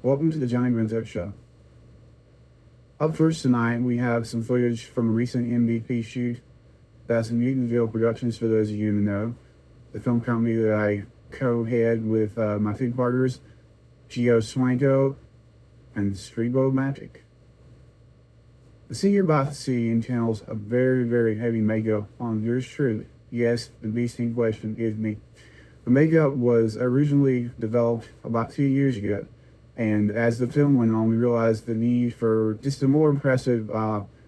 Welcome to the Johnny Brento Show. Up first tonight, we have some footage from a recent MVP shoot. That's in Newtonville Productions, for those of you who know. The film company that I co-head with my two partners, Gio Swanko and Streetbow Magic. The scene you're about to see entails a very, very heavy makeup on yours truly. Yes, the beast in question is me. The makeup was originally developed about 2 years ago, and as the film went on, we realized the need for just a more impressive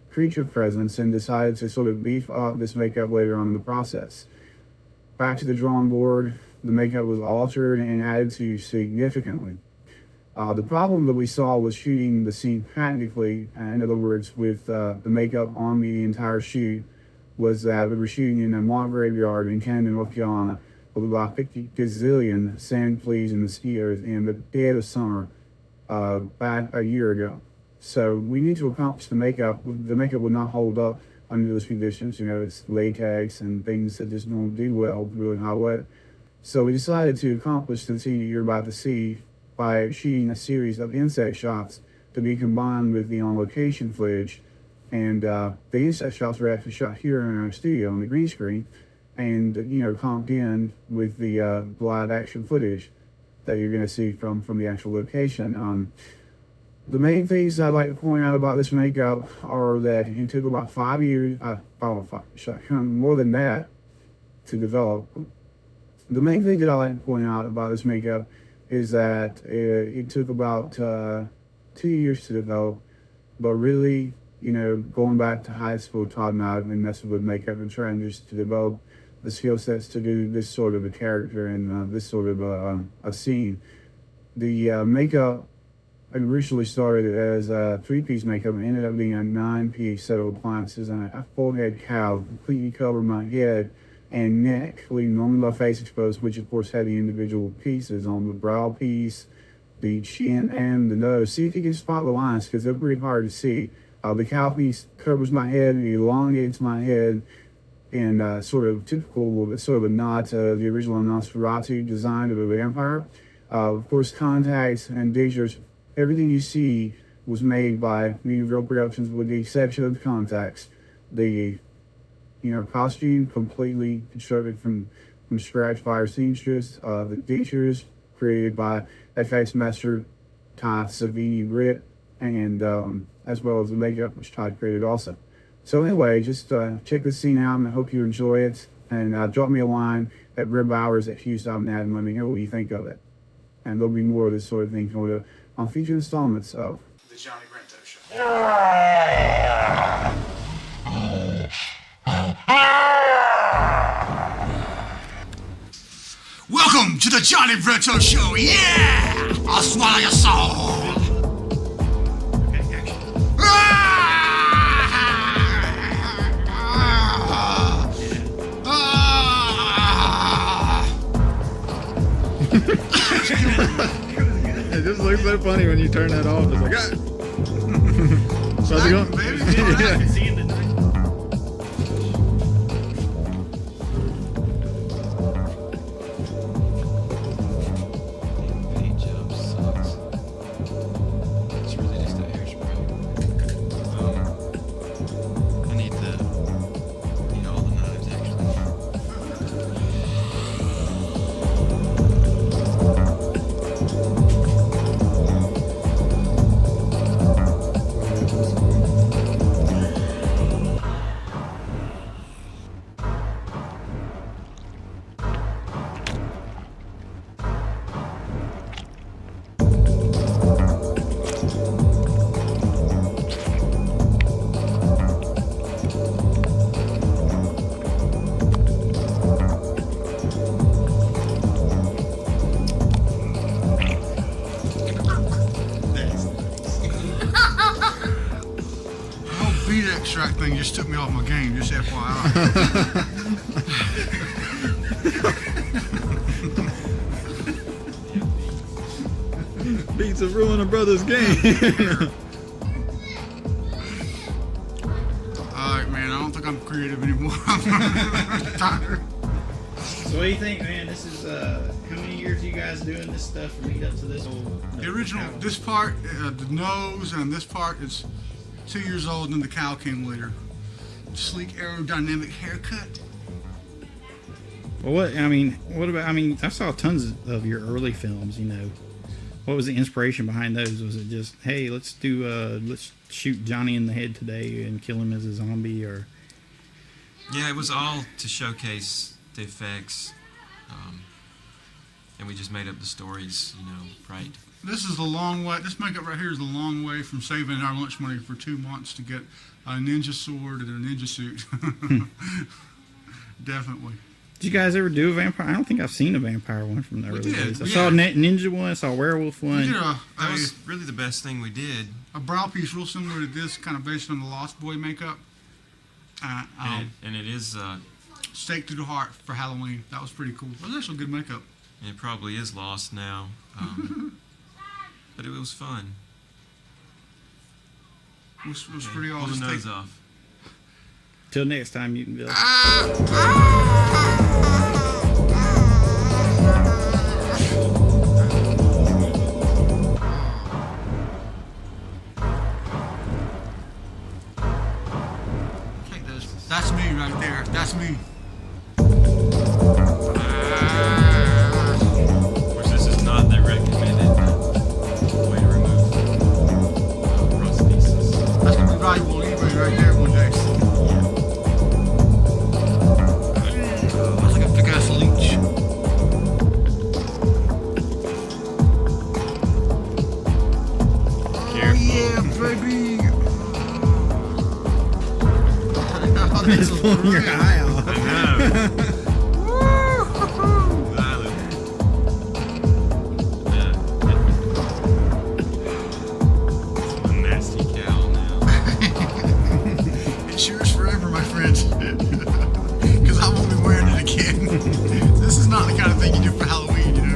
creature presence and decided to sort of beef up this makeup later on in the process. Back to the drawing board, the makeup was altered and added to significantly. The problem that we saw was shooting the scene practically, in other words, with the makeup on the entire shoot, was that we were shooting in a mock graveyard in Camden, North Carolina, with about 50 gazillion sand fleas and mosquitoes in the dead of summer back a year ago. So we need to accomplish the makeup. The makeup would not hold up under those conditions. You know, it's latex and things that just don't do well really hot wet. So we decided to accomplish the scene you're about to see by shooting a series of insect shots to be combined with the on-location footage. And the insect shots were actually shot here in our studio on the green screen, and comped in with the live action footage that you're going to see from the actual location. The main things I'd like to point out about this makeup are that it took about 5 years, more than that, to develop. The main thing that I like to point out about this makeup is that it took about 2 years to develop, but really, going back to high school taught me I've been messing with makeup and trying just to develop the skill sets to do this sort of a character and this sort of a scene. The makeup originally started as a 3-piece makeup and ended up being a 9-piece set of appliances and a full head cowl, completely covered my head and neck, leaving only my face exposed, which of course had the individual pieces on the brow piece, the chin, and the nose. See if you can spot the lines, because they're pretty hard to see. The cowl piece covers my head and elongates my head in sort of typical, sort of a nod to the original Nosferatu design of a vampire. Of course, contacts and dentures, everything you see was made by Newtonville Productions with the exception of the contacts. The costume completely constructed from scratch by our seamstress. The dentures created by FX master Ty Savini Britt, and as well as the makeup, which Todd created also. So anyway, just check this scene out, and I hope you enjoy it. And drop me a line at redbowers@hughes.net and let me know what you think of it. And there'll be more of this sort of thing coming up on future installments of The Johnny Brento Show. Welcome to the Johnny Brento Show. Yeah! I'll swallow your soul. It just looks so funny when you turn that off. It's like, how's it going? Baby. Extract thing just took me off my game, just FYI. Beats have ruined a brother's game. Alright, man, I don't think I'm creative anymore. I'm tired. So what do you think, man? This is How many years are you guys doing this stuff to lead up to this? The original, this part, the nose, and this part is 2 years old, and then the cow came later. Sleek aerodynamic haircut. Well, what about? I mean, I saw tons of your early films. You know, what was the inspiration behind those? Was it just, hey, let's shoot Johnny in the head today and kill him as a zombie, or? Yeah, it was all to showcase the effects, and we just made up the stories, you know, right? This is the long way. This makeup right here is the long way from saving our lunch money for 2 months to get a ninja sword and a ninja suit. Definitely. Did you guys ever do a vampire? I don't think I've seen a vampire one from the early days. I saw a ninja one, I saw a werewolf one. We did That was really the best thing we did. a brow piece real similar to this, kind of based on the Lost Boy makeup. And it is, Stake through the heart for Halloween. That was pretty cool. It was actually good makeup. it probably is lost now, but it was fun. It was pretty Pull awesome. the nose off. Till next time, you can be like, Take those. That's me right there. That's me. Of course, this is not the recommended way to remove prosthesis. That's gonna be valuable on eBay right there one day. That's like a big ass leech. Oh yeah, baby. it's pulling your eye off. I know. It's one nasty cow now. It's yours forever, my friend. Because I won't be wearing it again. This is not the kind of thing you do for Halloween, you know.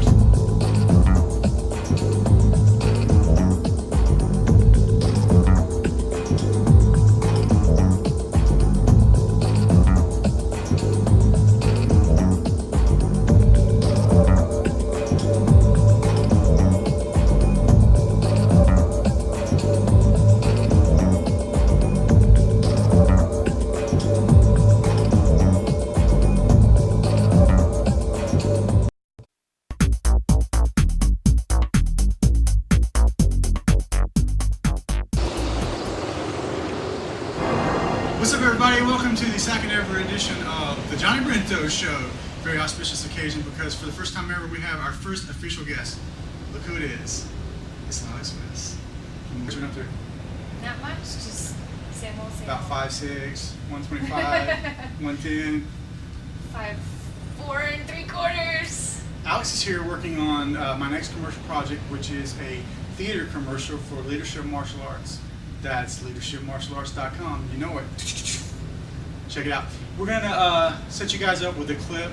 What's up, everybody? Welcome to the second ever edition of the Johnny Brento Show. Very auspicious occasion because for the first time ever, we have our first official guest. Look who it is. It's Alex Smith. What you been up to? Not much, just same old, same About old. 5'6", 125, 110. 5'4 3/4. Alex is here working on my next commercial project, which is a theater commercial for Leadership Martial Arts. That's leadershipmartialarts.com. You know it. Check it out. We're going to set you guys up with a clip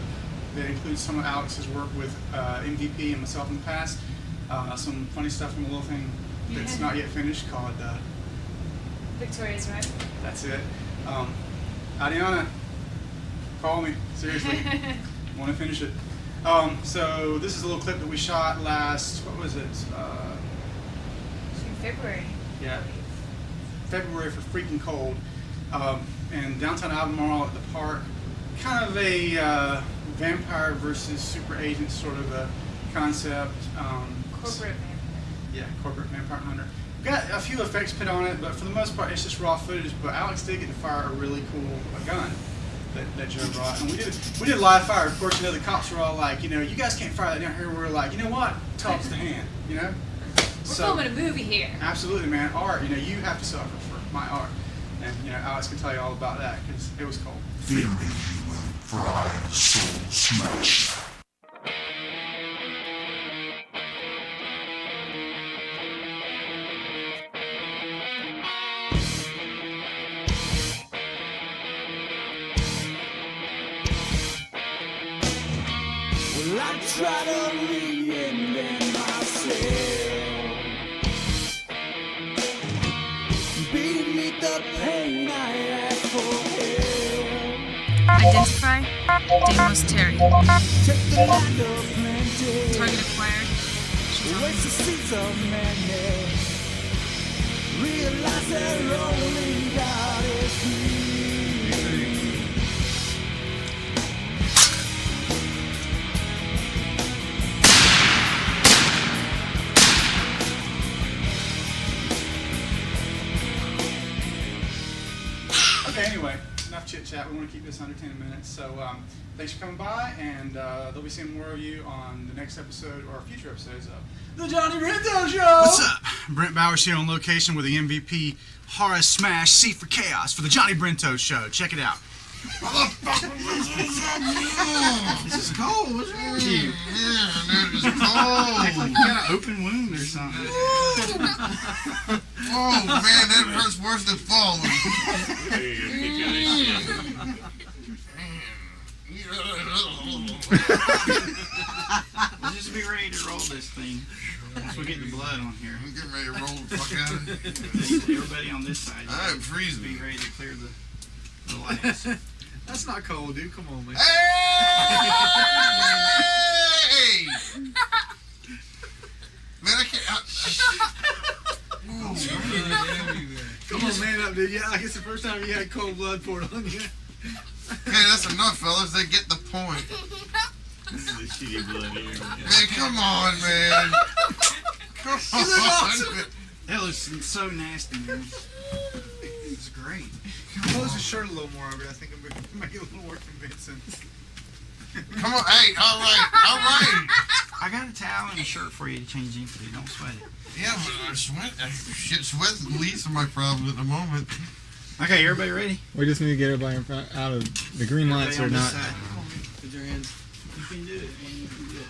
that includes some of Alex's work with MVP and myself in the past. Some funny stuff from a little thing that's not yet finished called Victoria's Run. That's it. Adiana, call me. Seriously. Want to finish it. So this is a little clip that we shot last, what was it? In February. Yeah, February for freaking cold. And downtown Albemarle at the park. Kind of a vampire versus super agent sort of a concept. Corporate vampire. Yeah, corporate vampire hunter. Got a few effects put on it, but for the most part, it's just raw footage. But Alex did get to fire a really cool gun that Joe brought, and we did live fire. Of course, you know the cops were all like, you know, you guys can't fire that down here. We were like, you know what? Talks to hand, you know. We're filming a movie here. Absolutely, man. Art, you know, you have to suffer for my art, and you know, Alex can tell you all about that because it was cool. Soul Smash. Well, I try to reinvent myself beneath the pain I ask for help. Identify Demos Terry. Check the lack of plenty. to see so many realize their only God is He. Okay, anyway, enough chit chat. We want to keep this under 10 minutes. So thanks for coming by, and they'll be seeing more of you on the next episode or future episodes of The Johnny Brento Show. What's up? Brent Bowers here on location with the MVP Horror Smash C for Chaos for The Johnny Brento Show. Check it out. This is cold. What's wrong with you? It's Act like cold. you got an open wound or something. Oh man, that hurts worse than falling. Let's just be ready to roll this thing. Once we get the blood on here. I'm getting ready to roll the fuck out of it. Everybody on this side. I am Be freezing. ready to clear the lights. That's not cold, dude. Come on, man. Hey! Man, I can't. Come on, man up, dude. Yeah, I guess the first time you had cold blood poured on you. Hey, that's enough, fellas. They get the point. This is a shitty blood here. Man, come on, man. Come on. That looks so nasty, man. It's great. Close his shirt a little more over. I think I'm going to make it a little more convincing. Come on. Hey, all right. All right. I got a towel and a shirt for you to change into. Don't sweat it. Yeah, but sweat's the least of my problems at the moment. Okay, everybody ready? We just need to get everybody in front, out of the green lights or Everybody on not. this side. Put your hands. You can do it, man. You can do it.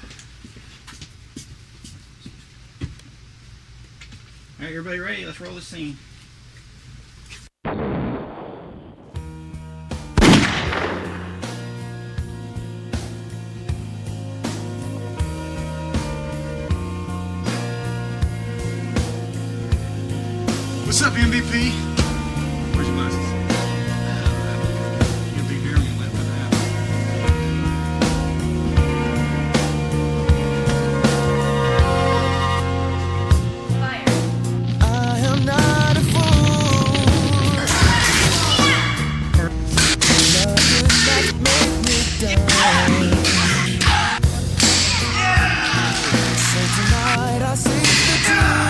All right, everybody ready? Let's roll the scene. What's up, MVP? Where's your glasses? You'll be here when you live with that. Fire. I am not a fool. Love does not make me down. So tonight I seek the truth.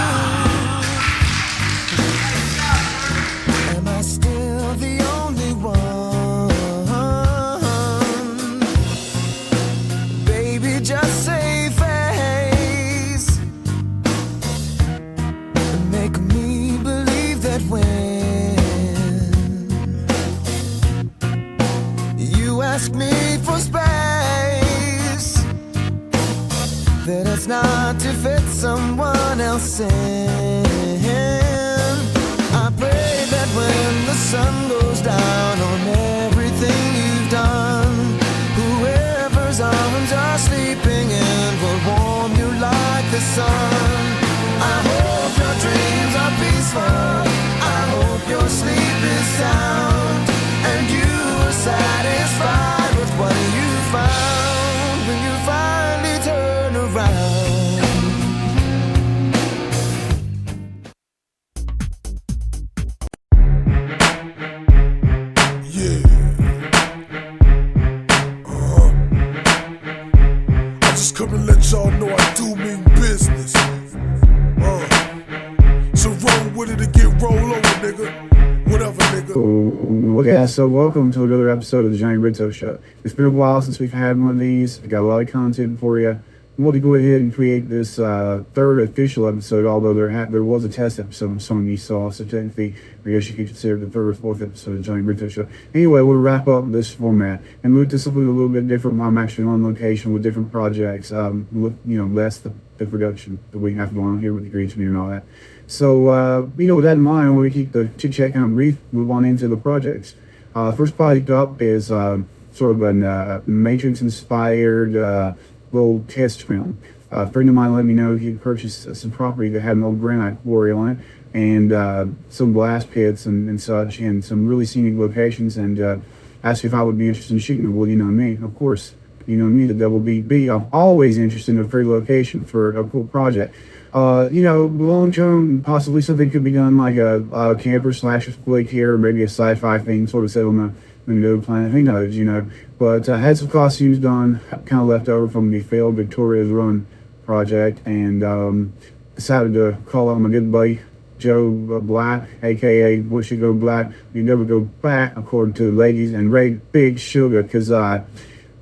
Am I still the only one? Baby, just save face and make me believe that when you ask me for space, that it's not to fit someone else in. I pray that when the sun goes down on everything you've done, whoever's arms are sleeping in will warm you like the sun. I hope your dreams are peaceful. I hope your sleep is sound, and you are satisfied with what you found when you finally turn around. Yeah. I just come to let y'all know I do mean business. So roll with it and get roll over, nigga. Whatever, nigga. Okay, so welcome to another episode of the Johnny Brento Show. It's been a while since we've had one of these. We got a lot of content for you. I want to go ahead and create this third official episode, although there was a test episode some of you saw, so technically I guess you could consider the third or fourth episode of the Johnny Brento Show. Anyway, we'll wrap up this format and move to something a little bit different while I'm actually on location with different projects, with, less the production that we have going on here with the green screen and all that. So, with that in mind, we keep the chit-chat kind of brief, move on into the projects. First project up is sort of a Matrix-inspired little test film. A friend of mine let me know he had purchased some property that had an old granite quarry on it, and some blast pits and such, and some really scenic locations, and asked if I would be interested in shooting it. Well, you know me, of course. You know me, the double BB. I'm always interested in a free location for a cool project. long term, possibly something could be done like a camper slash flick here, or maybe a sci-fi thing, sort of set on the no planet. Who knows, But I had some costumes done, kind of left over from the failed Victoria's Run project, and decided to call on my good buddy Joe Black, aka What Should Go Black. You never go back, according to the ladies, and Ray Big Sugar, because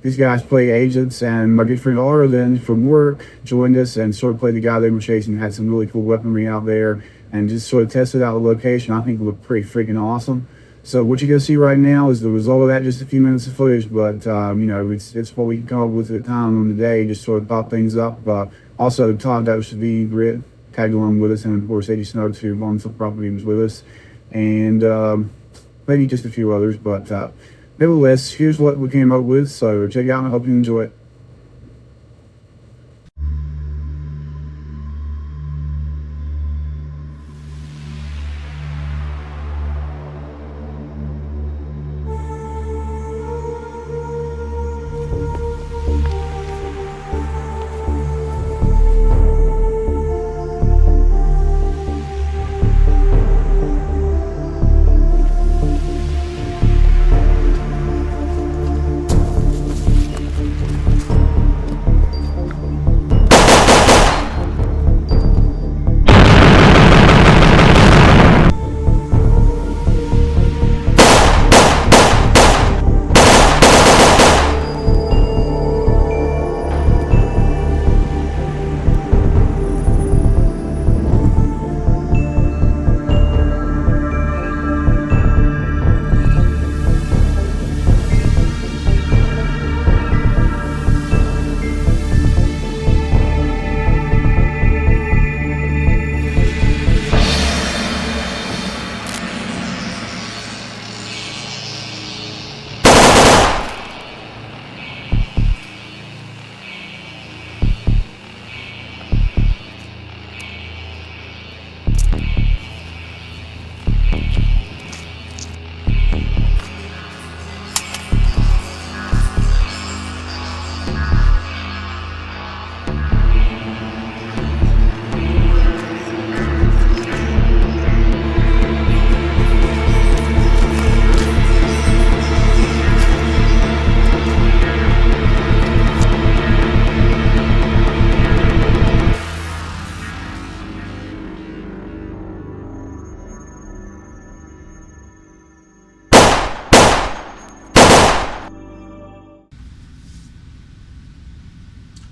these guys play agents, and my good friend Arlen from work joined us and sort of played the guy they were chasing. Had some really cool weaponry out there, and just sort of tested out the location. I think it looked pretty freaking awesome. So what you're gonna see right now is the result of that. Just a few minutes of footage, but it's what we can come up with at the time on the day. Just sort of pop things up. Also, Todd Doshavie Grit tagged along with us, and of course Eddie Snow too on some property was with us, and maybe just a few others. But nevertheless, here's what we came up with. So check it out, and I hope you enjoy it.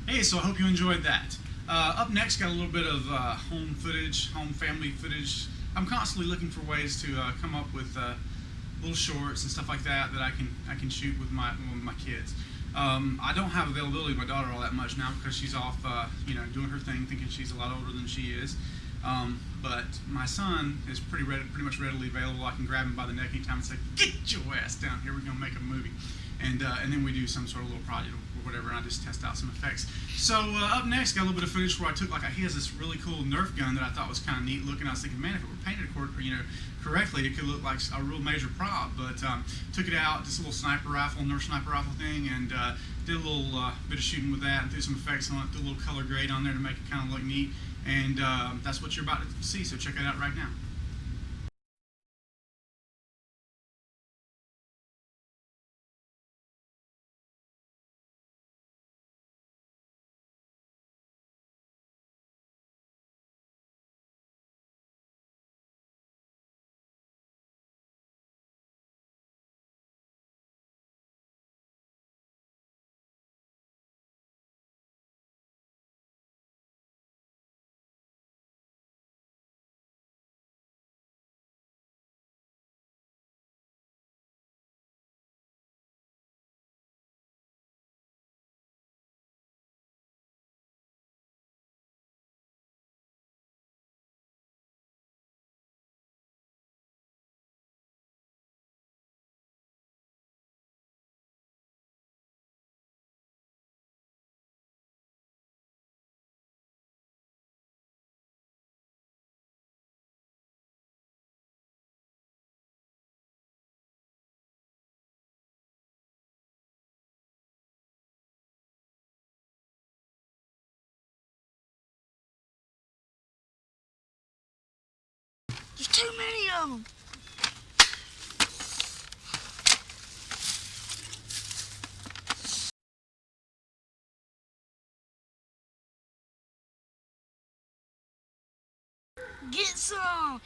Hey, so I hope you enjoyed that. Up next, got a little bit of home footage, home family footage. I'm constantly looking for ways to come up with little shorts and stuff like that that I can shoot with my kids. I don't have availability with my daughter all that much now because she's off, doing her thing, thinking she's a lot older than she is. But my son is pretty much readily available. I can grab him by the neck anytime and say, "Get your ass down here. We're gonna make a movie," and then we do some sort of little project or whatever, and I just test out some effects. So up next, got a little bit of footage where I took he has this really cool Nerf gun that I thought was kind of neat looking. I was thinking, man, if it were painted correctly, it could look like a real major prop. But took it out, just a little sniper rifle, Nerf sniper rifle thing, and did a little bit of shooting with that, and threw some effects on it, threw a little color grade on there to make it kind of look neat. And that's what you're about to see. So check it out right now. too many of them. Get some.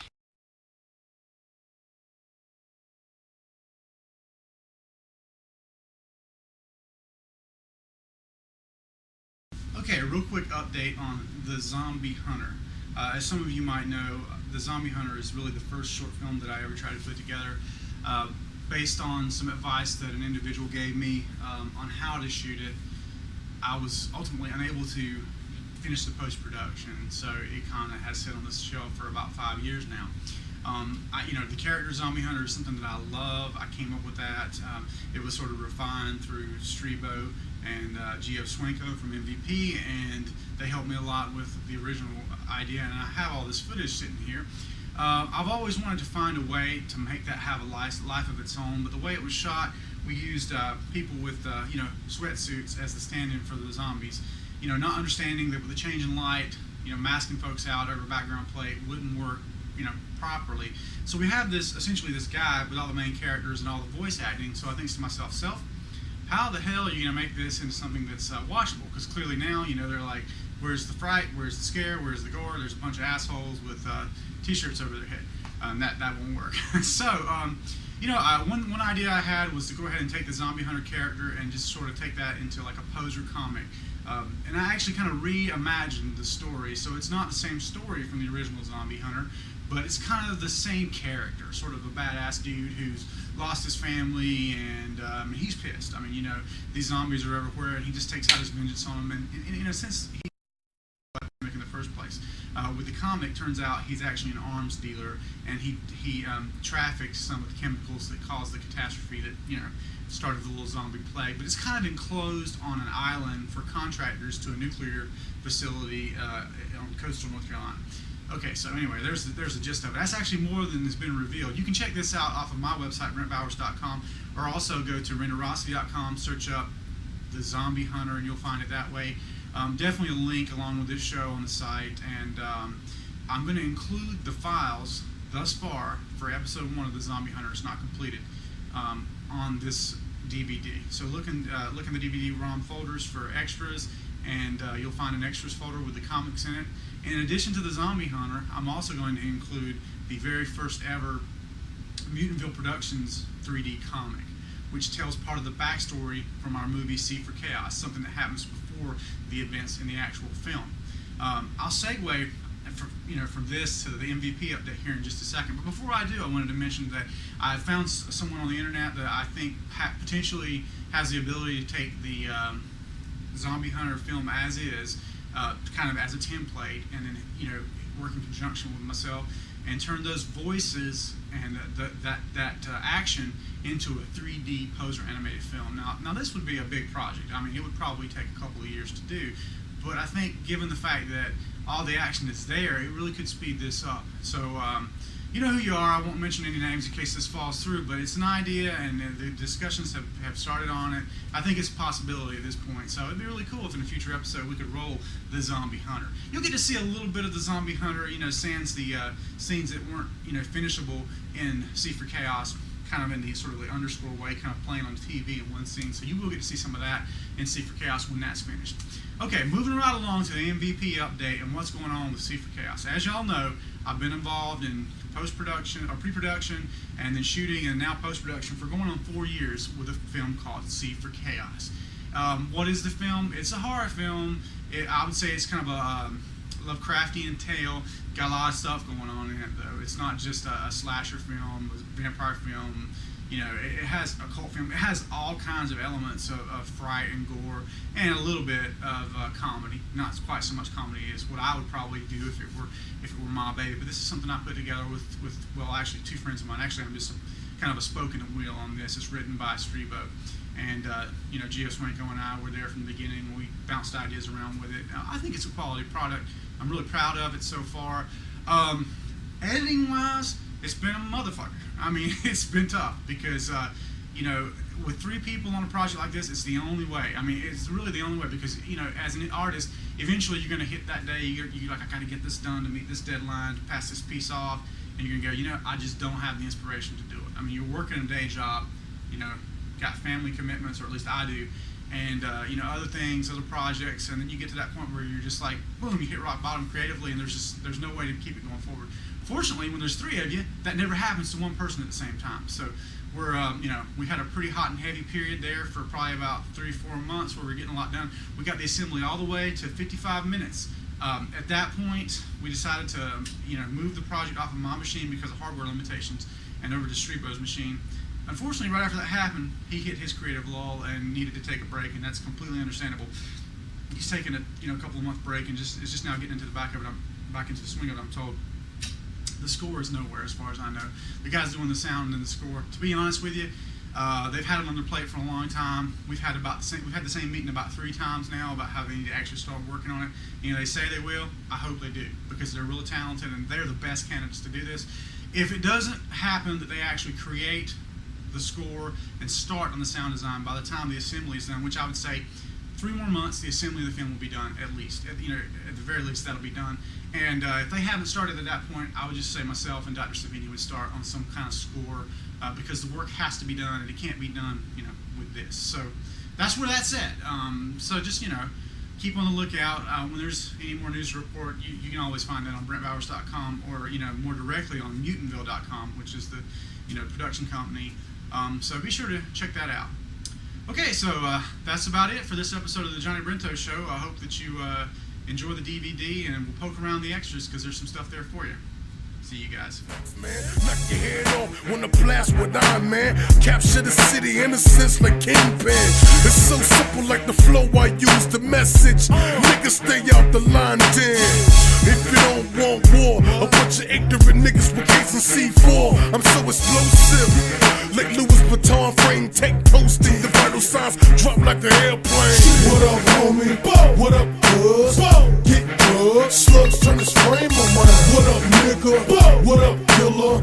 Okay, a real quick update on The Zombie Hunter. As some of you might know, The Zombie Hunter is really the first short film that I ever tried to put together based on some advice that an individual gave me on how to shoot it. I was ultimately unable to finish the post-production, so it kind of has sit on this shelf for about 5 years now. The character Zombie Hunter is something that I love. I came up with that. It was sort of refined through Strebo and Gio Swanko from MVP, and they helped me a lot with the original idea, and I have all this footage sitting here. I've always wanted to find a way to make that have a life of its own, but the way it was shot, we used people with sweatsuits as the stand-in for the zombies. Not understanding that with the change in light, masking folks out over background plate wouldn't work, properly. So we have essentially this guy with all the main characters and all the voice acting. So I think to myself, how the hell are you gonna make this into something that's watchable? Because clearly now, they're like, where's the fright? Where's the scare? Where's the gore? There's a bunch of assholes with t-shirts over their head. That won't work. So, one idea I had was to go ahead and take the Zombie Hunter character and just sort of take that into like a poser comic. And I actually kind of reimagined the story, so it's not the same story from the original Zombie Hunter, but it's kind of the same character, sort of a badass dude who's lost his family, and he's pissed. These zombies are everywhere, and he just takes out his vengeance on them, and in a sense, he's in the first place. With the comic, turns out he's actually an arms dealer, and he traffics some of the chemicals that caused the catastrophe that started the little zombie plague. But it's kind of enclosed on an island for contractors to a nuclear facility on coastal North Carolina. Okay, so anyway, there's the gist of it. That's actually more than has been revealed. You can check this out off of my website, brentbowers.com, or also go to renderosity.com, search up The Zombie Hunter, and you'll find it that way. Definitely a link along with this show on the site, and I'm going to include the files thus far for episode 1 of The Zombie Hunter. It's not completed on this DVD. So look in the DVD ROM folders for extras, and you'll find an extras folder with the comics in it. In addition to The Zombie Hunter, I'm also going to include the very first ever Mutantville Productions 3D comic, which tells part of the backstory from our movie C for Chaos, something that happens before the events in the actual film. I'll segue from this to the MVP update here in just a second. But before I do, I wanted to mention that I found someone on the internet that I think potentially has the ability to take the Zombie Hunter film as is, kind of as a template, and then work in conjunction with myself and turn those voices and that action into a 3D poser animated film. Now this would be a big project. It would probably take a couple of years to do, but I think given the fact that all the action is there, it really could speed this up. So you know who you are. I won't mention any names in case this falls through, but it's an idea, and the discussions have started on it. I think it's a possibility at this point, so it'd be really cool if in a future episode we could roll the Zombie Hunter. You'll get to see a little bit of the Zombie Hunter, sans the scenes that weren't finishable in C for Chaos, kind of in the sort of the underscore way, kind of playing on TV in one scene. So you will get to see some of that in C for Chaos when that's finished. Okay, moving right along to the MVP update and what's going on with C for Chaos. As y'all know, I've been involved in post-production or pre-production and then shooting and now post-production for going on 4 years with a film called C for Chaos. What is the film? It's a horror film. I would say it's kind of a Lovecraftian tale. Got a lot of stuff going on in it, though. It's not just a slasher film, a vampire film. It has a cult film. It has all kinds of elements of fright and gore, and a little bit of comedy. Not quite so much comedy as what I would probably do if it were my baby. But this is something I put together with actually 2 friends of mine. Actually, I'm just kind of a spoken wheel on this. It's written by Strebo, and Gio Swanko and I were there from the beginning. We bounced ideas around with it. I think it's a quality product. I'm really proud of it so far. Editing wise, it's been a motherfucker. It's been tough because, with 3 people on a project like this, it's the only way. It's really the only way because, as an artist, eventually you're going to hit that day, you're like, I got to get this done to meet this deadline, to pass this piece off, and you're gonna go, you know, I just don't have the inspiration to do it. I mean, you're working a day job, you know, got family commitments, or at least I do, and you know, other things, other projects, and then you get to that point where you're just like, boom, you hit rock bottom creatively, and there's no way to keep it going forward. Fortunately, when there's 3 of you, that never happens to one person at the same time. So we're, you know, we had a pretty hot and heavy period there for probably about 3-4 months where we're getting a lot done. We got the assembly all the way to 55 minutes. At that point, we decided to, you know, move the project off of my machine because of hardware limitations and over to Strebo's machine. Unfortunately, right after that happened, he hit his creative lull and needed to take a break, and that's completely understandable. He's taken a couple of month break, and is just now getting into the back into the swing of it, I'm told. The score is nowhere as far as I know. The guys doing the sound and the score, to be honest with you, they've had it on their plate for a long time. We've had the same meeting about 3 times now about how they need to actually start working on it. You know, they say they will. I hope they do, because they're really talented and they're the best candidates to do this. If it doesn't happen that they actually create the score and start on the sound design by the time the assembly is done, which I would say 3 more months, the assembly of the film will be done at least. At the very least, that'll be done. And if they haven't started at that point, I would just say myself and Dr. Savini would start on some kind of score, because the work has to be done, and it can't be done, you know, with this. So that's where that's at. So just, you know, keep on the lookout. When there's any more news to report, you can always find it on BrentBowers.com, or, you know, more directly on Mutantville.com, which is the, you know, production company. So be sure to check that out. Okay, so that's about it for this episode of the Johnny Brento Show. I hope that you enjoy the DVD, and we'll poke around the extras because there's some stuff there for you. See you guys. Man, knock your head off when the blast with iron, man. Capture the city in a sense like Kingpin. It's so simple like the flow I use, the message. Niggas stay out the line then. If you don't want war, a bunch of ignorant niggas with case and C4. I'm so explosive, like Louis Vuitton frame, take posting. The vital signs drop like an airplane. What up, homie? What up, cuz? Get drugs, slugs turn this frame around. What up, nigga? What up, killer?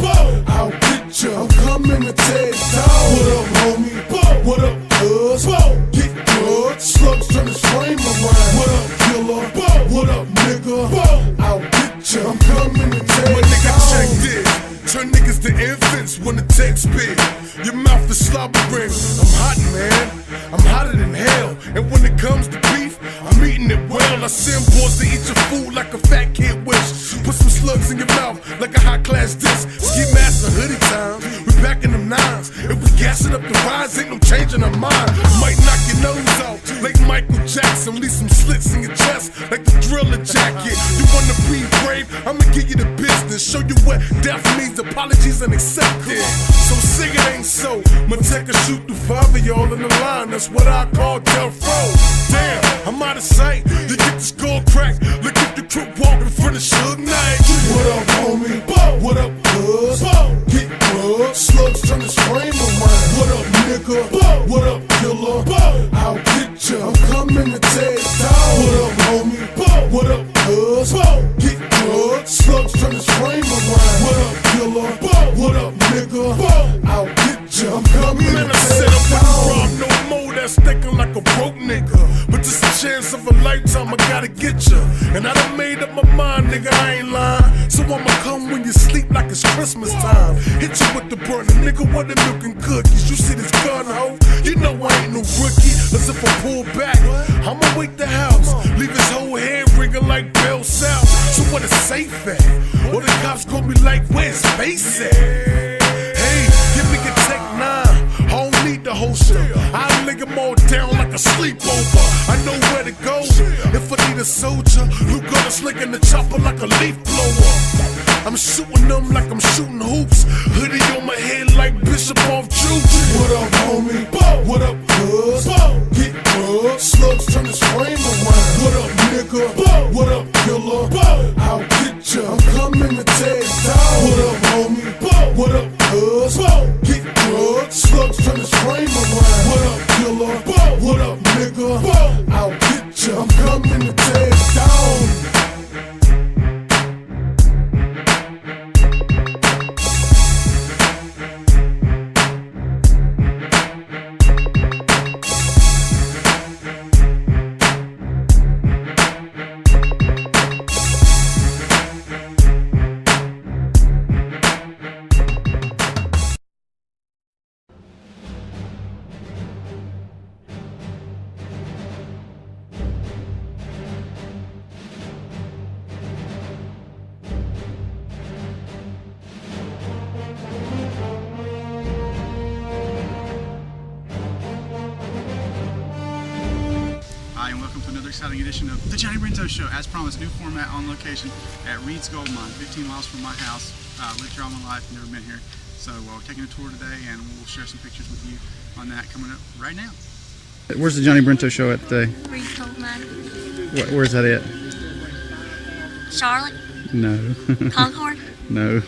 I'll get ya. I'm coming to take it down. What up, homie? What up, cuz? Get drugs, slugs turn this frame around. What up, killer? What up, nigga? I'll get ya. I'm coming to take it down. My nigga, check this. Turn niggas to infants when the text big. Your mouth is slobbering. I'm hot, man. I'm hotter than hell. And when it comes to beef, I'm eating it well. I send boys to eat your food like a fat kid wish. Put some slugs in your mouth like a high class disc. Ski mask and hoodie time. We back in them 9s. If we gassing up the rise, ain't no changing our mind. Might knock your nose out like Michael Jackson. Leave some slits in your chest like the Thriller jacket. You wanna be brave? I'ma give you the business. Show you what death means. Apologies and accept it. So sing it ain't so. Mateka shoot through 5 of y'all in the line. That's what I call death row. Damn, I'm out of sight. You get the skull cracked. Look at the crook walk in front of Suge Knight. What up, homie? What up, cuz? Get drugs, slugs turn this frame around. What up, nigga? What up, killer? I'll get ya. I'm coming to take it down. What up, homie? What up, cuz? Get drugs, slugs turn this frame around. What up, killer? What up, nigga? I'll get ya. I'm coming to take it down. No more, that's thinking like a broke nigga. But this a chance of a lifetime, I gotta get ya. And I done made up my mind, nigga, I ain't lying. So I'ma come when you sleep like it's Christmas time. Hit you with the burner, nigga, what the milk and cookies. You see this gun, ho? You know I ain't no rookie. As if I pull back, I'ma wake the house. Leave his whole head ringing like Bell South. So what is safe at? Or the cops gon' be like, where's face at? Hey, give me a Tech 9. I don't need the holster. I'll lay them all down like a sleepover. I know where to go. If I need a soldier, who gonna slick in the chopper like a leaf blower? I'm shooting them like I'm shooting hoops. Hoodie on my head like Bishop off juice. What up, homie? What up, cuz? Get drugs, slugs turn this frame around. What up, nigga? What up, killer? I'll get ya. I'm coming to take it down. What up, homie? What up, cuz? Get drugs, slugs turn this frame around. What up, killer? What up, nigga? I'll get ya. I'm coming to take it down. exciting edition of the Johnny Brento Show. As promised, new format on location at Reed's Gold Mine, 15 miles from my house. Lived here all my life, never been here. So we're taking a tour today, and we'll share some pictures with you on that coming up right now. Where's the Johnny Brento show at today? Reed's Gold Mine. Where's that at? Charlotte. No. Concord. No.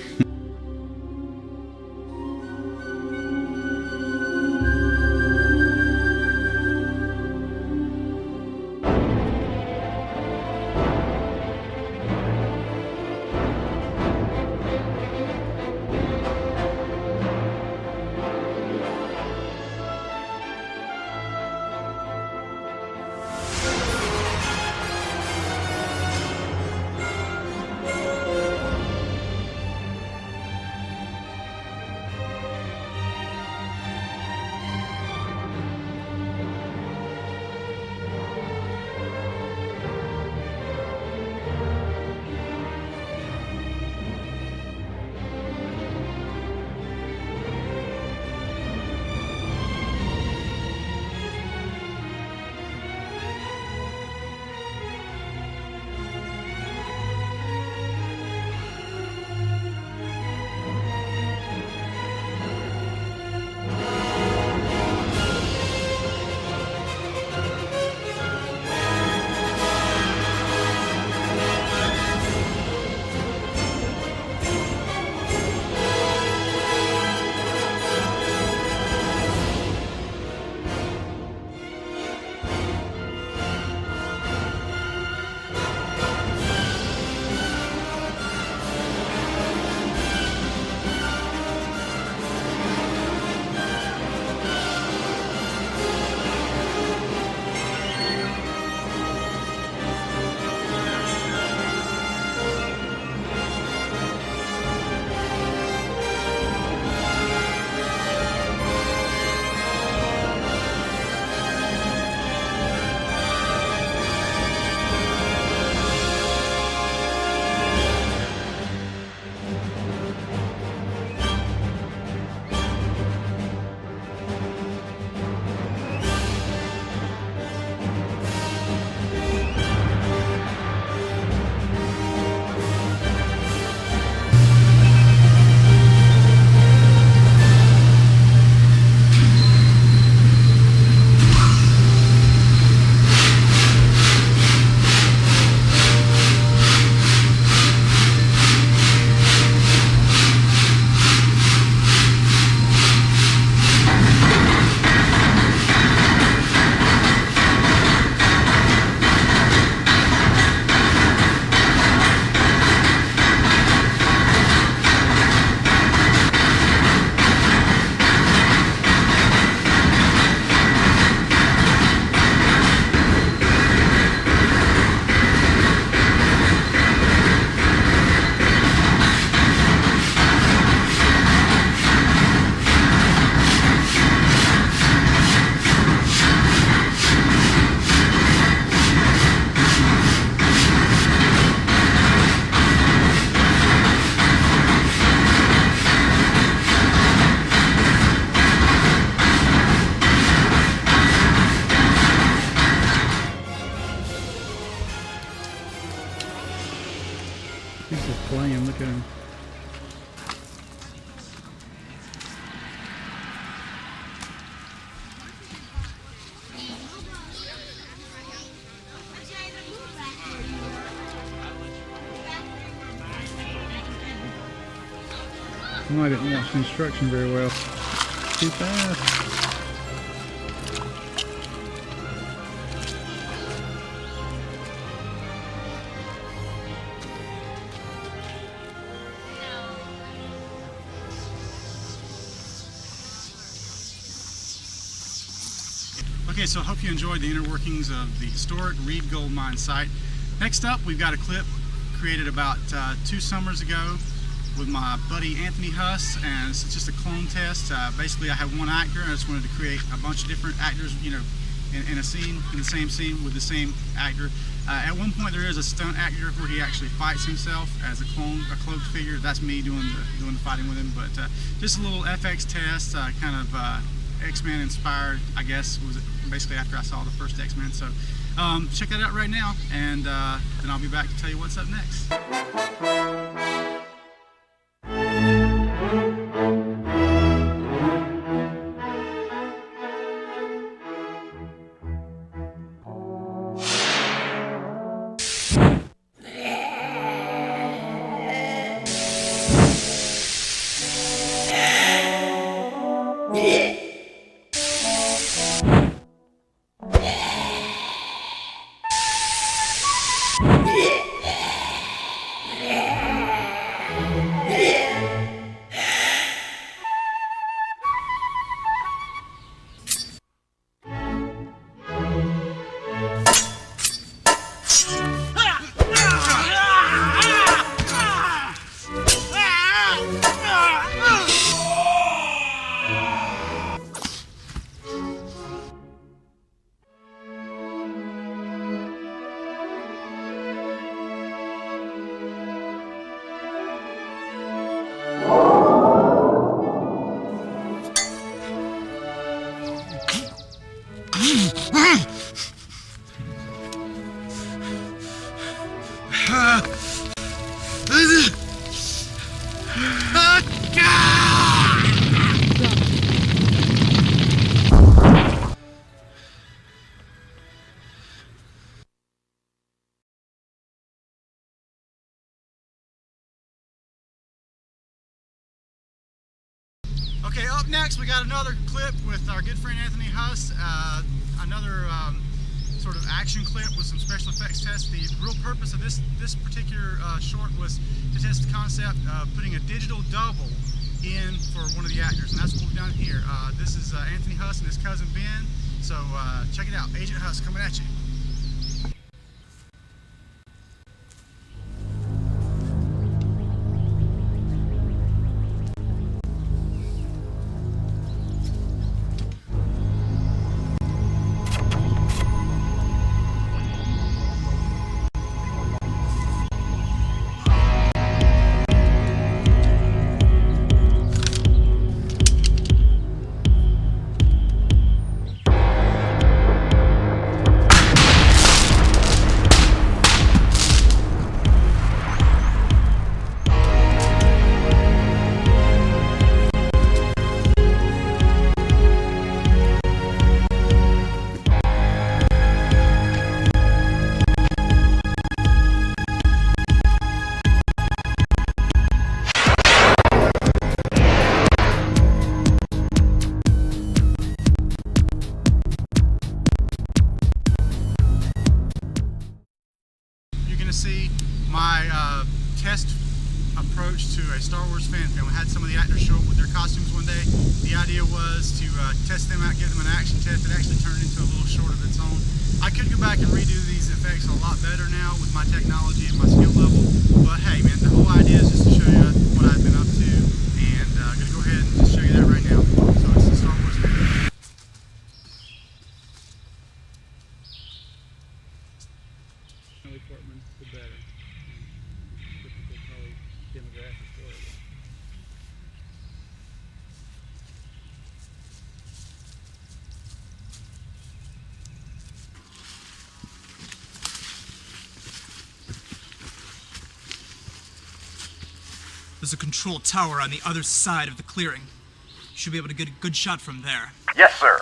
He's just playing, look at him. I didn't watch the instruction very well. Too fast. Okay, so I hope you enjoyed the inner workings of the historic Reed Gold Mine site. Next up, we've got a clip created about 2 summers ago with my buddy Anthony Huss, and it's just a clone test. Basically, I had one actor, and I just wanted to create a bunch of different actors, you know, in a scene, in the same scene with the same actor. At one point, there is a stunt actor where he actually fights himself as a cloaked figure. That's me doing the fighting with him. But just a little FX test, kind of X-Men inspired, I guess, was basically after I saw the first X-Men. So Check that out right now, and then I'll be back to tell you what's up next. Okay, up next we got another clip with our good friend Anthony Huss, another sort of action clip with some special effects tests. The real purpose of this particular short was to test the concept of putting a digital double in for one of the actors, and that's what we've done here. This is Anthony Huss and his cousin Ben, so check it out. Agent Huss coming at you. See my test approach to a Star Wars fan film. I had some of the actors show up with their costumes one day. The idea was to test them out, give them an action test. It actually turned into a little short of its own. I could go back and redo these effects a lot better now with my technology and my skill level, but hey man, the whole idea is just to show you what I've been up to, and I'm going to go ahead and just show you that right now. So it's the Star Wars fan film. The better. Typical probably demographic for it. There's a control tower on the other side of the clearing. You should be able to get a good shot from there. Yes, sir.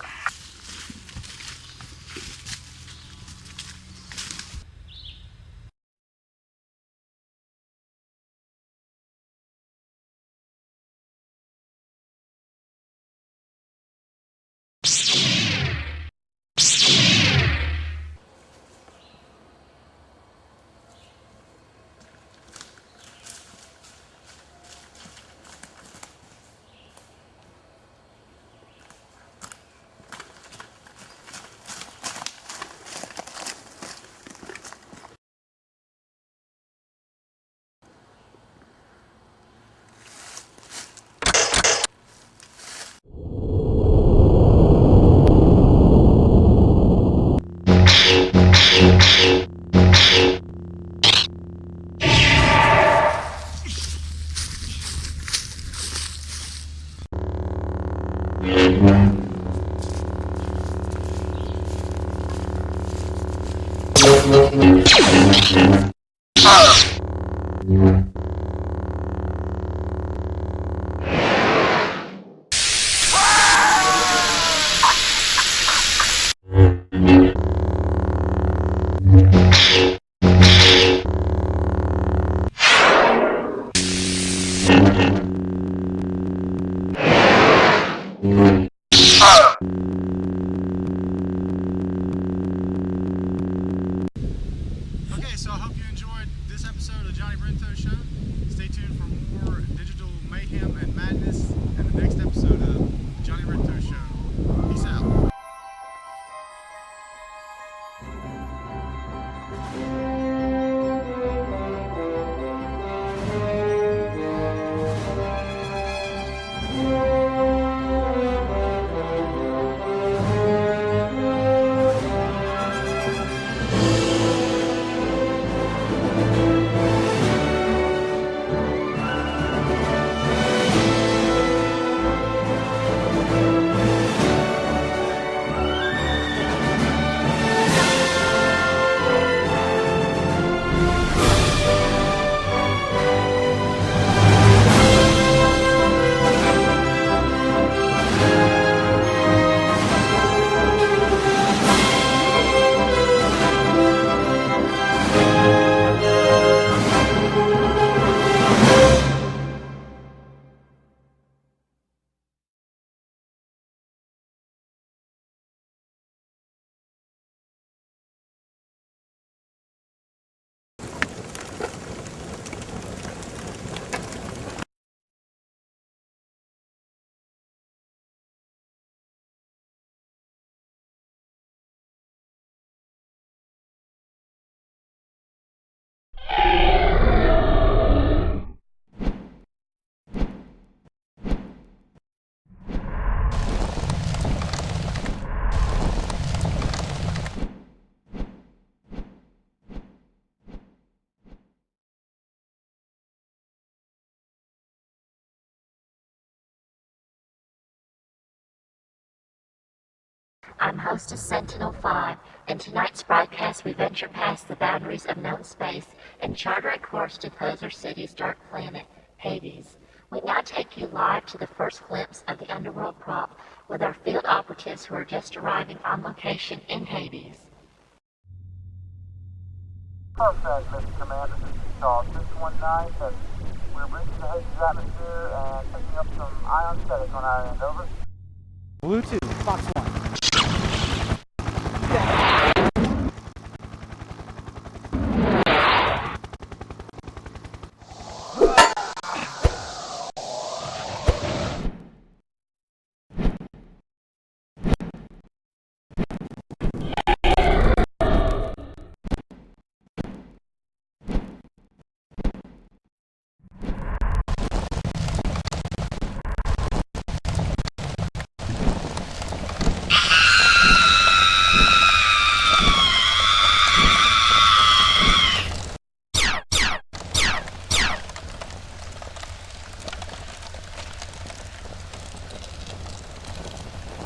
Okay, so I hope you enjoyed this episode of Johnny Brento Show. Stay tuned for more digital mayhem and madness in the next episode of the Johnny Brento Show. Peace out. I'm hostess Sentinel-5. In tonight's broadcast, we venture past the boundaries of known space and charter a course to Poser City's dark planet, Hades. We now take you live to the first glimpse of the underworld prop with our field operatives who are just arriving on location in Hades. Perfect, Mr. Commander. This is Charles 619 Heavy. We're breaching the Hades atmosphere and picking up some ion static on our end. Over. Bluetooth, Fox 1.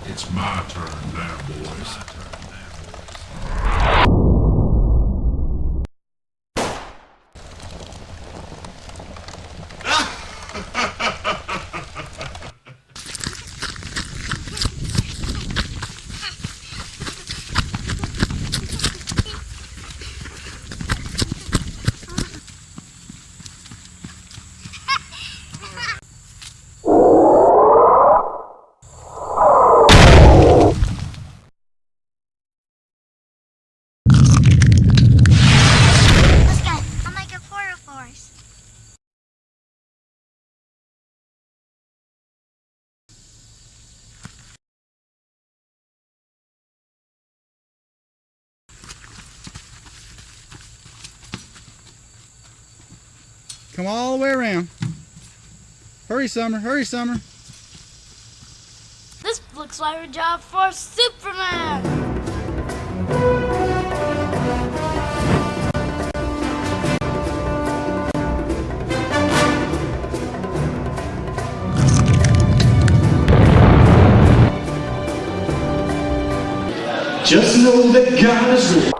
It's my turn now, boys. Come all the way around. Hurry, Summer. Hurry, Summer. This looks like a job for Superman. Just know that God is real.